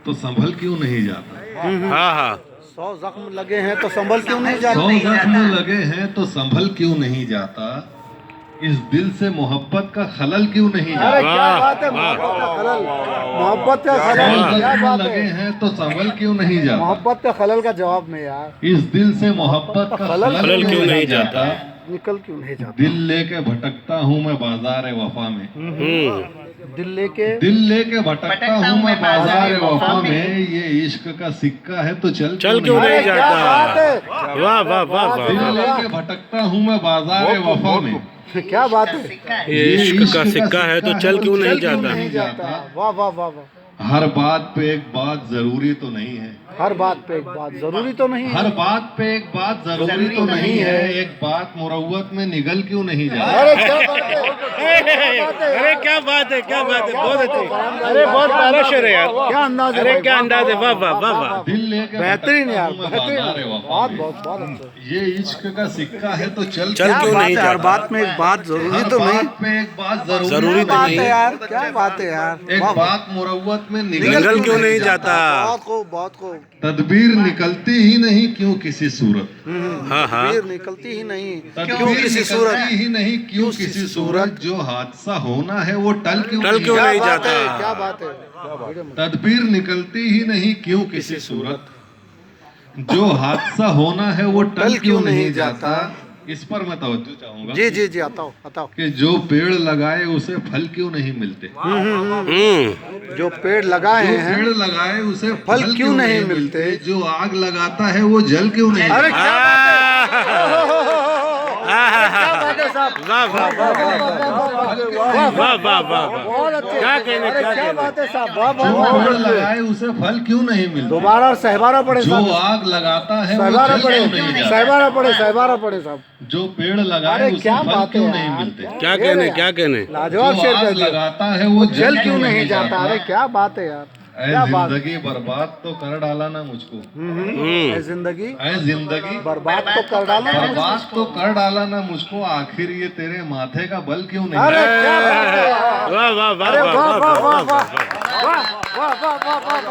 तो संभल क्यों नहीं जाता? हाँ हाँ। 100 जख्म लगे हैं तो संभल क्यों नहीं जाता? 100 जख्म लगे हैं तो संभल क्यों नहीं जाता? इस दिल से मोहब्बत का खलल क्यों नहीं अरे जाता? क्या बात है, मोहब्बत का खलल, मोहब्बत का खलल, 100 क्या जख्म बात लगे है। हैं तो संभल क्यों नहीं जाता? मोहब्बत का खलल का जवाब में यार, इस दिल से मोहब्बत का खलल खलल क्यों नहीं जाता? निकल क्यों नहीं जाता? दिल लेके भटकता हूँ मैं बाजार वफा में, दिल लेके भटकता हूँ मैं बाजार वफा में। ये इश्क का सिक्का है तो चल क्यों नहीं अरे क्या जाता? बात है, वाह वाह वाह दिल वाह। लेके भटकता हूँ मैं बाजार वफा में। क्या बात है, ये इश्क का सिक्का है तो चल क्यों नहीं जाता? नहीं जाता। वाह वाह वाह वाह। हर बात पे एक बात जरूरी तो नहीं है, हर बात पे एक बात जरूरी तो नहीं है। हर बात पे एक बात जरूरी तो नहीं है। एक बात मुरव्वत में निगल क्यों नहीं जाता? अरे क्या बात है, अरे क्या बात है, क्या बात है, बहुत अच्छी। अरे बहुत प्यारा शेर है यार, क्या अंदाज है, अरे भाई, क्या वाह, अंदाज है, वाह, वाह वाह वाह वाह। दिल लेके बेहतरीन भटकता यार, हूँ मैं बेहतरीन, बाजार वफा बहुत में। बहुत बहुत अच्छा। ये इश्क का सिक्का है तो चल चल क्या क्यों बात नहीं है, हर जाता? बात में एक बात जरूरी हर तो नहीं। बात पे एक बात जरूरी जरूरी तो तो बात नहीं है है। यार, क्या बात है यार, एक वाह, वाह। बात मुरव्वत में निगल क्यों नहीं जाता? बहुत खूब, बहुत खूब। तदबीर निकलती ही नहीं क्यों किसी सूरत? हाँ हाँ। तदबीर निकलती ही नहीं तदबीर क्यों किसी सूरत। निकलती ही नहीं क्यों किसी सूरत। जो हादसा होना है वो टल क्यों टल नहीं क्यों जाता? नहीं क्या बात जाता? है, क्या बात है। तदबीर निकलती ही नहीं क्यों किसी सूरत। जो हादसा होना है वो टल क्यों नहीं जाता? इस पर मैं तवज्जो चाहूंगा जी जी जी, आता हूँ आता हूँ। कि जो पेड़ लगाए उसे फल क्यों नहीं मिलते? जो पेड़ लगाए जो हैं, पेड़ लगाए उसे फल क्यों नहीं मिलते? जो आग लगाता है वो जल क्यों नहीं अरे जलता? क्या बात है, क्या बात है साहब, वाह वाह वाह वाह वाह वाह। बहुत अच्छे। क्या कहने, अरे क्या क्या कहने। बात है साहब, वाह वाह जो वाह, पेड़ बहुत अच्छे। लगाए उसे फल क्यों नहीं मिलते? दोबारा और सहबारा पड़े जो साहब, आग लगाता है वो सहबारा जल पड़े, क्यों नहीं जाता? सहबारा पड़े, सहबारा पड़े साहब। जो पेड़ लगाए अरे उसे क्या फल बात है क्यों नहीं यार, मिलते? क्या कहने, क्या कहने। लाजवाब जो शेर आग कह दिया। लगाता है वो जल क्यों नहीं जाता? अरे क्या बात है यार, ऐ क्या बात। जिंदगी बर्बाद तो कर डाला ना मुझको। ऐ जिंदगी ऐ जिंदगी बर्बाद तो कर डाला ना मुझको। बर्बाद तो कर डाला ना मुझको। आखिर ये तेरे माथे का बल क्यों नहीं? अरे क्या बात है यार। वाह वाह वाह अरे वाह वाह वाह वाह वाह वाह वाह वाह वाह वाह वाह वाह।